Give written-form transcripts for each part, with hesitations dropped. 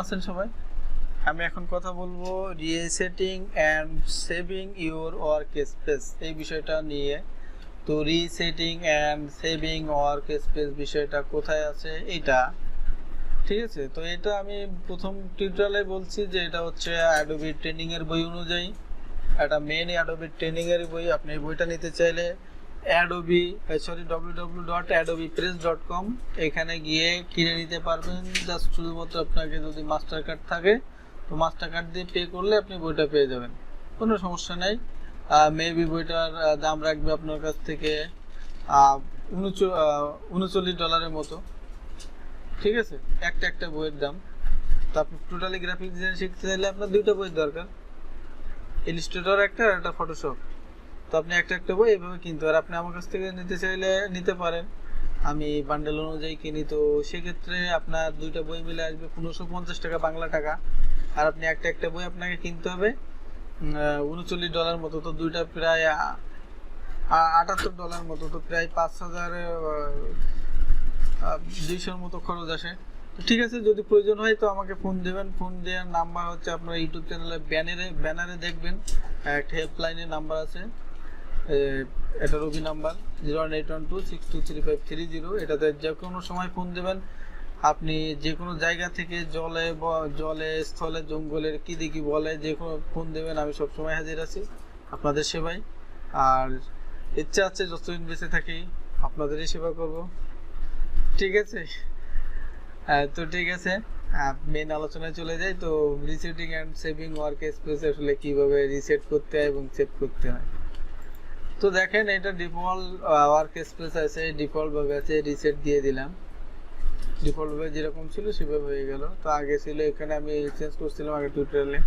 আছেন সবাই? আমি এখন কথা বলবো resetting and saving your work space এই বিষয়টা নিয়ে। তো resetting and saving work space বিষয়টা কোথায় আছে এটা, ঠিক আছে? তো এটা আমি প্রথম টিউটোরিয়ালে বলছি যে এটা হচ্ছে অ্যাডোবি ট্রেনিং এর বই অনুযায়ী, এটা মেইন অ্যাডোবি ট্রেনিং এর বই। আপনি এই বইটা নিতে চাইলে www.adobepress.com এখানে গিয়ে কিনে নিতে পারবেন। জাস্ট শুধুমাত্র আপনাকে যদি মাস্টার কার্ড থাকে তো মাস্টার কার্ড দিয়ে পে করলে আপনি বইটা পেয়ে যাবেন, কোনো সমস্যা নেই। মেবি বইটার দাম রাখবে আপনার কাছ থেকে $39 মতো, ঠিক আছে? একটা বইয়ের দাম। তো আপনি টোটালি গ্রাফিক ডিজাইন শিখতে চাইলে আপনার দুইটা বই দরকার, ইলাস্ট্রেটর একটা আর একটা ফটোশপ। তো আপনি একটা বই এইভাবে কিনতে পারেন। আপনি আমার কাছ থেকে নিতে চাইলে নিতে পারেন, আমি বান্ডেল অনুযায়ী কিনি। তো সেক্ষেত্রে আপনার দুইটা বই মিলে আসবে 1550 টাকা বাংলা টাকা, আর আপনি একটা বই আপনাকে কিনতে হবে $39 মতো। তো দুইটা প্রায় $78 মতো, তো প্রায় 5200 মতো খরচ আসে। তো ঠিক আছে, যদি প্রয়োজন হয় তো আমাকে ফোন দেবেন। ফোন দেওয়ার নাম্বার হচ্ছে আপনার ইউটিউব চ্যানেলের ব্যানারে দেখবেন একটা হেল্পলাইনের নাম্বার আছে, এটা রবি নাম্বার 08126235530। এটাতে যে কোনো সময় ফোন দেবেন। আপনি যে কোনো জায়গা থেকে জলে স্থলে জঙ্গলের কি দেখি বলে যে কোনো ফোন দেবেন, আমি সবসময় হাজির আছি আপনাদের সেবায়। আর ইচ্ছা আছে যতদিন বেঁচে থাকি আপনাদেরই সেবা করব, ঠিক আছে? তো ঠিক আছে, মেন আলোচনায় চলে যাই। তো resetting and saving work space আসলে কিভাবে রিসেট করতে হয় এবং সেভ করতে হয়। তো দেখেন, এটা ডিফল্ট ওয়ার্ক স্পেস আছে, ডিফল্ট ভাবে আছে, রিসেট দিয়ে দিলাম। ডিফল্ট ভাবে যেরকম ছিল সেভাবে হয়ে গেল। তো আগে ছিল এখানে, আমি চেঞ্জ করছিলাম আগে টিউটোরিয়ালে।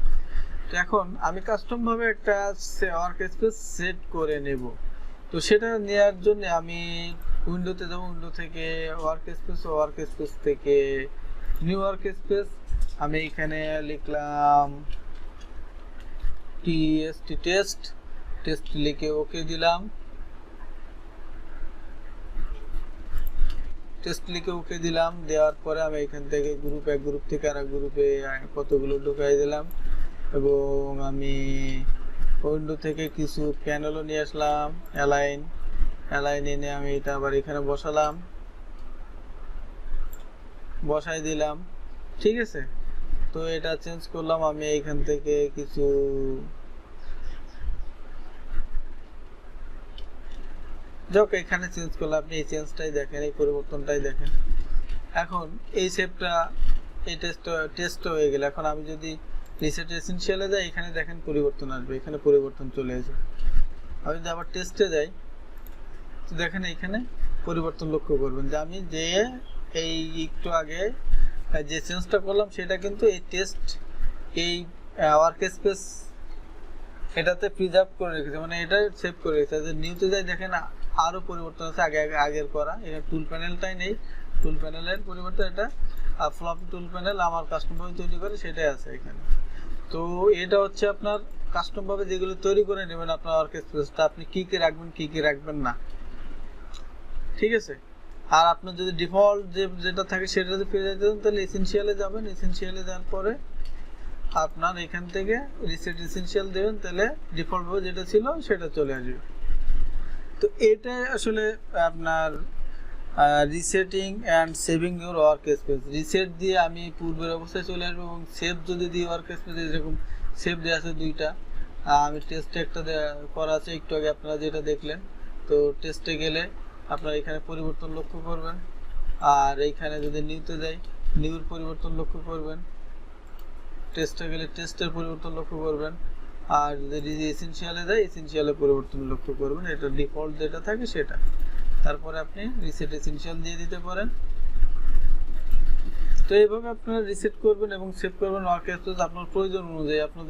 তো এখন আমি কাস্টম ভাবে একটা ওয়ার্ক স্পেস সেট করে নেব। তো সেটা নেওয়ার জন্য আমি উইন্ডোতে যাব, উইন্ডো থেকে ওয়ার্ক স্পেস থেকে নিউ ওয়ার্ক স্পেস। আমি এখানে লিখলাম টেস্ট লিখে ওকে দিলাম। দেওয়ার পরে আমি এখান থেকে এক গ্রুপ থেকে আরেক গ্রুপে কতগুলো ঢুকাই দিলাম, এবং আমি উইন্ডো থেকে কিছু প্যানেলও নিয়ে আসলাম, অ্যালাইন এনে আমি এটা আবার এখানে বসাই দিলাম, ঠিক আছে? তো এটা চেঞ্জ করলাম আমি এখান থেকে কিছু এখানে চেঞ্জ করলাম। আপনি এই চেঞ্জটাই দেখেন, এই পরিবর্তনটাই দেখেন। এখন এই শেপটা এই টেস্ট হয়ে গেল। এখন আমি যদি রিসেট এসেনশিয়ালে যাই, এখানে দেখেন পরিবর্তন আসবে, এখানে পরিবর্তন চলে এসেছে। আমি যদি আবার টেস্টে যাই, তো দেখেন এখানে পরিবর্তন লক্ষ্য করবেন যে আমি যে এই একটু আগে যে চেঞ্জটা করলাম সেটা কিন্তু এই ওয়ার্ক স্পেস এটাতে প্রিজার্ভ করে রেখেছে, মানে এটা সেভ করে রেখেছে। যে নিউতে যাই দেখেন আরো পরিবর্তন আছে আগের করা। এটা টুল প্যানেলটাই নেই, টুল প্যানেলের পরিবর্তে এটা ফ্লপি টুল প্যানেল আমার কাস্টম ভাবে তৈরি করে সেটাই আছে এখানে। তো এটা হচ্ছে আপনার কাস্টম ভাবে যেগুলো তৈরি করে নেবেন আপনার ওয়ার্ক স্পেসটা, আপনি কি রাখবেন কি রাখবেন না, ঠিক আছে? আর আপনার যদি ডিফল্ট যেটা থাকে সেটা যদি পেয়ে যেতে চান তাহলে এসেনশিয়ালে যাবেন। এসেনশিয়ালে যাওয়ার পরে আপনার এখান থেকে রিসেট এসেনশিয়াল দেবেন, তাহলে ডিফল্ট ভাবে যেটা ছিল সেটা চলে আসবে। তো এটা আসলে আপনার resetting and saving your work space. Reset দিয়ে আমি পূর্বের অবস্থায় চলে আসবো, এবং সেভ যদি দিই ওয়ার্ক স্পেস যেরকম সেভ দেওয়া আছে দুইটা, আমি টেস্টে একটা করা আছে একটু আগে আপনারা যেটা দেখলেন। তো টেস্টে গেলে আপনারা এখানে পরিবর্তন লক্ষ্য করবেন, আর এইখানে যদি নিউতে যাই নিউর পরিবর্তন লক্ষ্য করবেন, টেস্টে গেলে টেস্টের পরিবর্তন লক্ষ্য করবেন, আর যদি এসেনশিয়ালে যাই এসেনশিয়ালের পরিবর্তন লক্ষ্য করবেন। এটা ডিফল্ট যেটা থাকে সেটা। তারপরে আপনি রিসেট এসেনশিয়াল দিয়ে দিতে পারেন। তো এইভাবে আপনারা রিসেট করবেন এবং সেভ করবেন ওয়ার্ক স্পেস আপনার প্রয়োজন অনুযায়ী। আপনার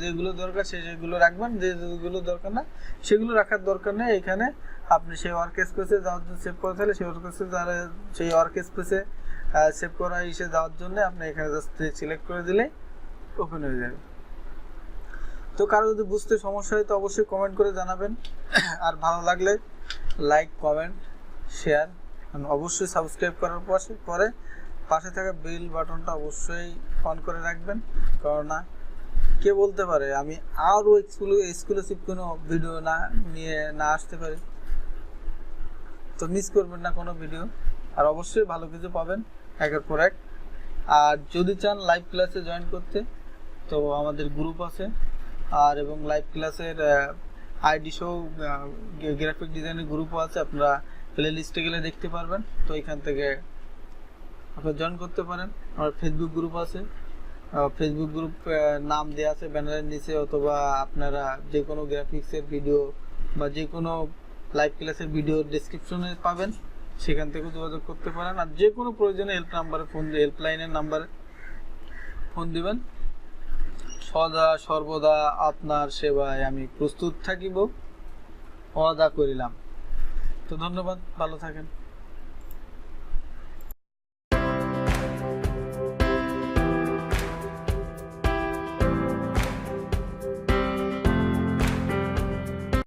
যেগুলো দরকার সেগুলো রাখবেন, যেগুলো দরকার না সেগুলো রাখার দরকার নেই। এখানে আপনি সেই ওয়ার্ক স্পেসে যাওয়ার জন্য সেভ করা থাকলে সেই ওয়ার্ক স্পেসে সেভ করা যাওয়ার জন্য আপনি এখানে জাস্ট সিলেক্ট করে দিলে ওপেন হয়ে যাবে। তো কারো যদি বুঝতে সমস্যা হয় তো অবশ্যই কমেন্ট করে জানাবেন, আর ভালো লাগলে লাইক, কমেন্ট, শেয়ার, অবশ্যই সাবস্ক্রাইব করার পরে পাশে থাকা বেল বাটনটা অবশ্যই অন করে রাখবেন, কারণ কে বলতে পারে আমি আরও এক্সক্লুসিভ কোনো ভিডিও নিয়ে আসতে পারি, তো মিস করবেন না কোনো ভিডিও, আর অবশ্যই ভালো কিছু পাবেন একের পর এক। আর যদি চান লাইভ ক্লাসে জয়েন করতে, তো আমাদের গ্রুপ আছে, আর এবং লাইভ ক্লাসের আইডি সহ গ্রাফিক ডিজাইনের গ্রুপও আছে, আপনারা প্লে লিস্টে গেলে দেখতে পারবেন, তো এখান থেকে আপনারা জয়েন করতে পারেন। আমার ফেসবুক গ্রুপ আছে, ফেসবুক গ্রুপ নাম দেওয়া আছে ব্যানারের নিচে, অথবা আপনারা যে কোনো গ্রাফিক্সের ভিডিও বা যে কোনো লাইভ ক্লাসের ভিডিও ডেসক্রিপশনে পাবেন, সেখান থেকে যোগাযোগ করতে পারেন। আর যে কোনো প্রয়োজনে হেল্পলাইনের নাম্বারে ফোন দিবেন। সদা সর্বদা আপনার সেবায় আমি প্রস্তুত থাকিব, ওয়াদা করিলাম। তো ধন্যবাদ, ভালো থাকেন।